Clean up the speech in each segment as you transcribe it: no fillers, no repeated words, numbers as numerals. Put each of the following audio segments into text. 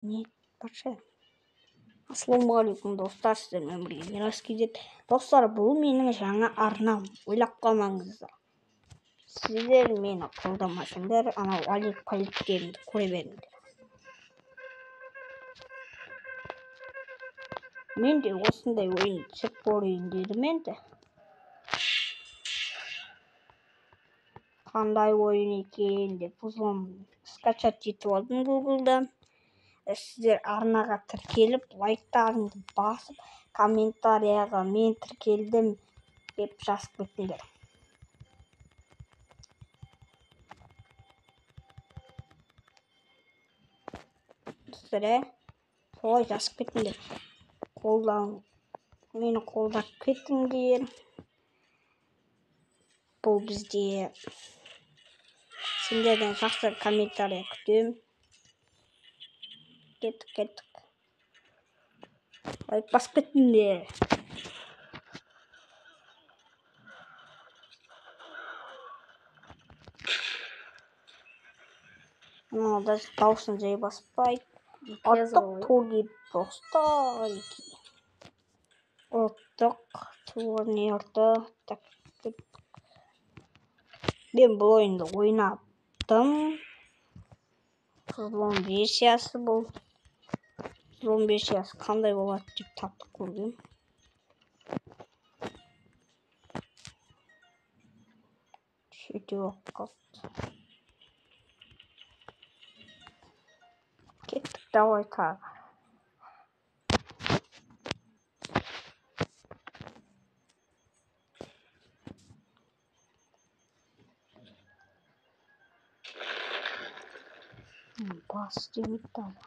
не барша. Ассалаумағалейкум достар, сіздермен бірге мирас кезет. Достар, бұл менің жаңа арнам, ойлап қалмаңыздар. Сіздер мені қолдамасаңдар, анау алик поликтерімді көре беріңдер. Мен де осындай ойын түсіріп көрейін дедім енді. Қандай ойын екен деп скачать етіп алдым Google'дан. Сіздер арнаға тіркеліп, лайктарыңды басып, комментарияға мен тіркелдім деп жазып кетіңдер. Достар, солай жазып кетіңдер. Мені қолдап кетіңдер. Бұл бізде сендерден жақсы комментария күтем. Кеттік. Лайк басып кетіңдер. Мынада дауысын жай баспайды. Ұлттық турнирді мен бұл ойынды ойнадым. Қызылон версиясы бұл. Қызылон версиясы қандай болады деп таптық көргем. Шете болып қалды. Кеттік, давай тағы. Бас демейді тағы.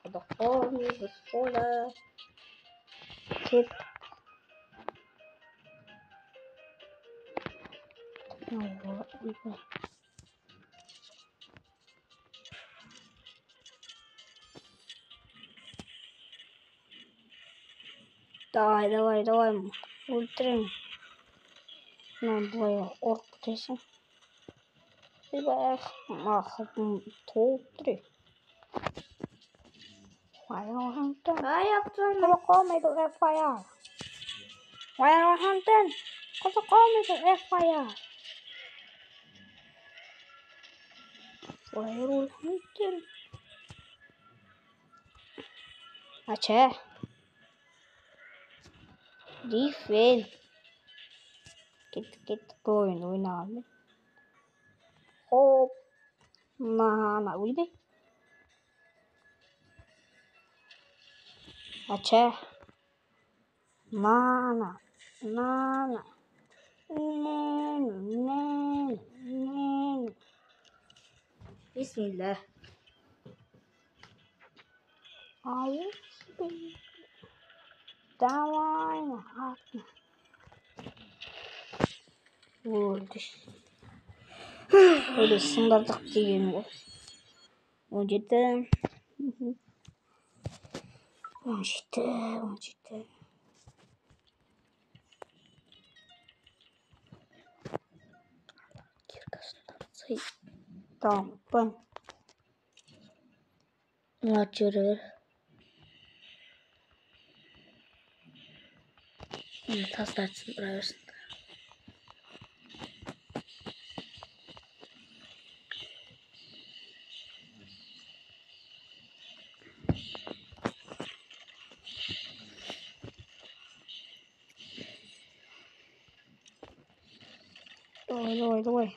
خدقاني بالصلاة كت давай өлтірем. Былай орып кетесің. Ақылым толып тұр. Ача. Дифен. Кеттік ойын ойнағанмен. Хоп. Нана ойбай. Ача. Нана. Бисмилlah. Давай. Өлді. Öyle sındırdık diyeyim bu. 17. Tamam ben. Açırır. Taslarsın burası. Давай.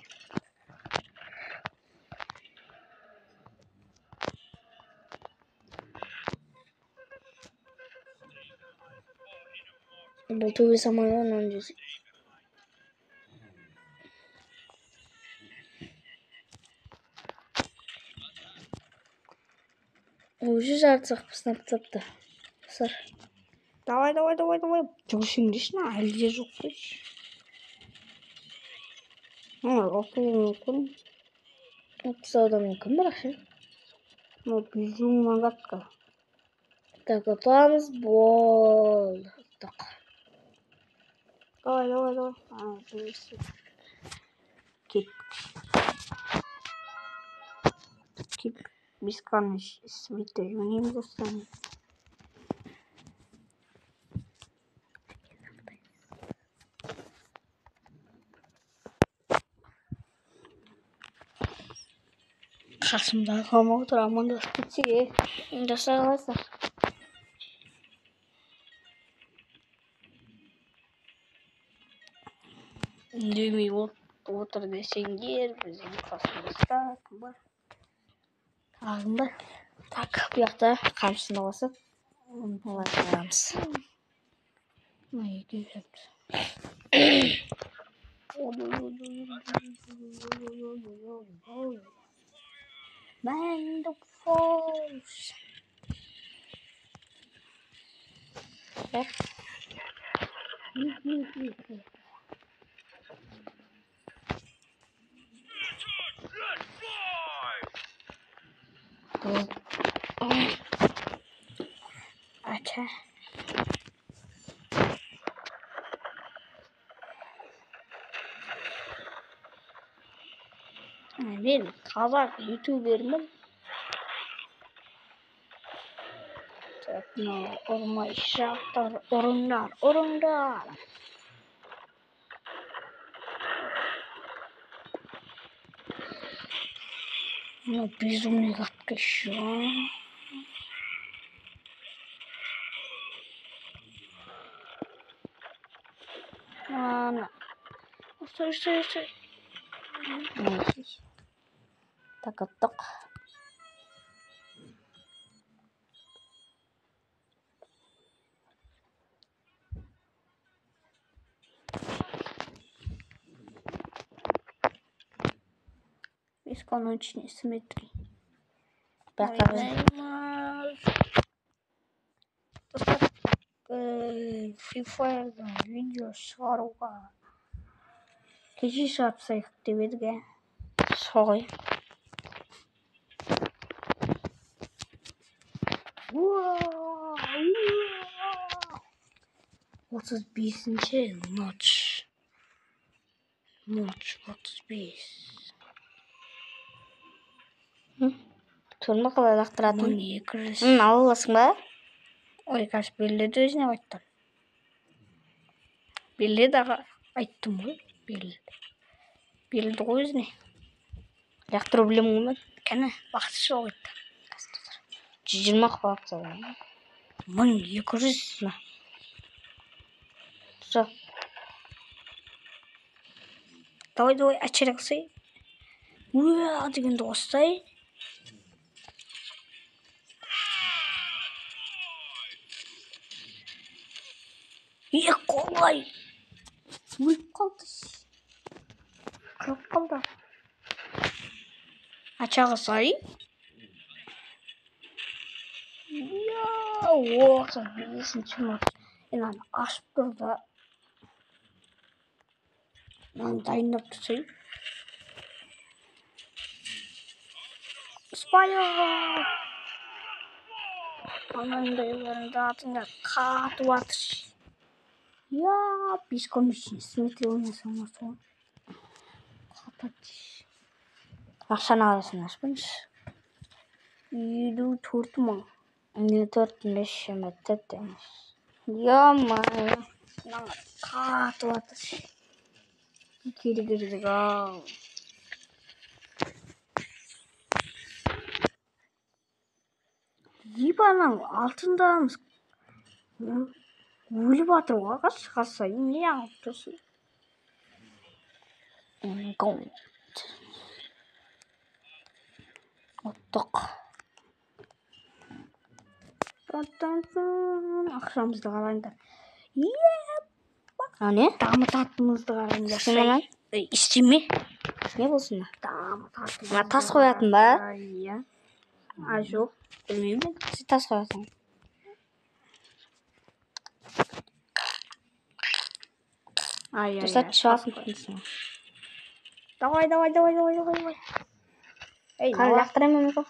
Бұл төбе самайдан öncesi. Уже жарты сынап да. Сыр. Давай. Жүрсеңдешін, әлі де жоқ қойшы. Оқуы мүмкін. Оқыса да мүмкін бірақ ше. Безумно гадко. Так, ұтамыз болдық. Давай. Кет. Бесканы свиті жөнейміз достан. Қасымдағы қалмау тұр, амандасып кетсек. Жаса қалайсың? Үндемей отыр десеңдер, біздің қасымызда кім бар? Тағым бар. Так, бұл жақта қамшысында қосып, олай қоямыз. Екі жапты. Man the force. Acha. Ben Kazak YouTuber'ım. No, ormay şartlar, orunlar. Ну, безумный гадкий що. Ладно. Стой. Так, оттық. Бесконечный симметрий. Free Fire'dan video шығаруға кеше шығарсайық деп едік. Солай. 35-ші ночь 35. Тұрма қалай лақтыратын? 200. Аласың ба? Ой, қазір белдеді өзіне айттым. Белдеді аға айттым ғой. Белді ғой өзіне. Лақтыру білемін ғой мен. Кәне, бақсы жоқ айтты. 120 қуақса бар. 1200 ма? Все. Давай, әчері қысай. Дегенді қостай. Қолай. Өліп қалды. Қырып қалды. Ачаға сай. 35-ші ночь. Ені ашып тұрды. Дайындап тұрсай. Спайо! Анандайларында атында қатып атыр. Бесконечный симметрия ойнасам осы. Қатат. Ақшаны аласың ашпыншы. 54 мың. 54 шеметті деміз. Май. Қатып атыр. Кері-кердік ау. Ебаның алтындамыз. Өліп атыр оға шығаса, не аңып тұрсын? Оттық. Ақшамызды қалайындар. Не? Дамытатымызды қалайындар. Істеме. Не болсын? Дамытатымызды. Тас қоятын ба? Жоқ, білмеймін. Сен тас қоятын. Дұрсат шығасын күтінсің. Давай. Қаны лақтыра ма мүмкін?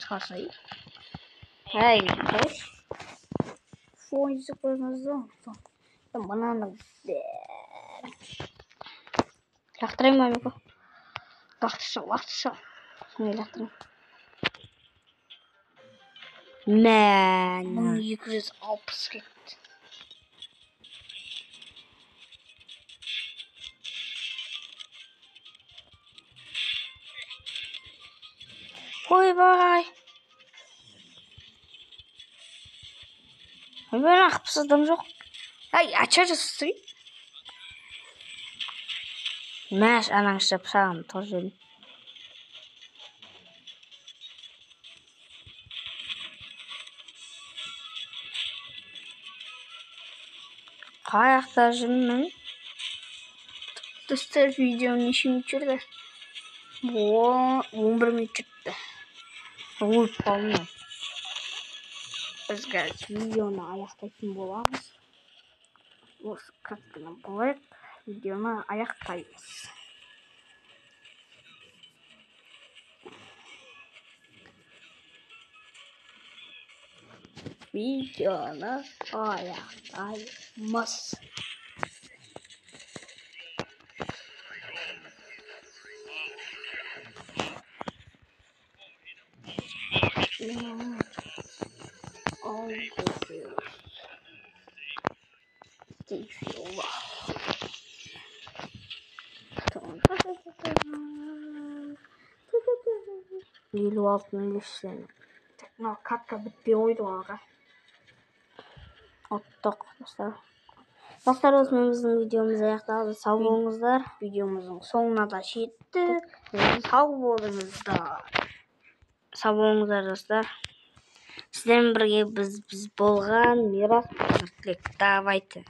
Шығарсай. Қойш. ойыншық қойыңызды. Бананы лақтырайын ба Мико? Лақтыршы. Не лақтырайын? Мән 260 кетті. Ойбай. Ойбай, ақпысыздым жоқ. Ай, ача жасысың. Мәш, анаң шып шағым тұр жел. Қаяқта жүрмін. Достар, видео неше минут жүрді? 11 минут жүрді. Өліп қалмай. Біз қазір видеоны аяқтайтын боламыз. Осы катканы болайық. Видеоны аяқтаймыз. Видеоны аяқтаймыз. Елу 6500. Мынау катка бітпей қойды аға. Оттық достар. Достар, осымен біздің видеомыз аяқталды. Сау болыңыздар. Видеомыздың соңына да жеттік. Сау болыңыздар. Сау болыңыздар достар. Сіздермен бірге біз болған Мирас. Давайте.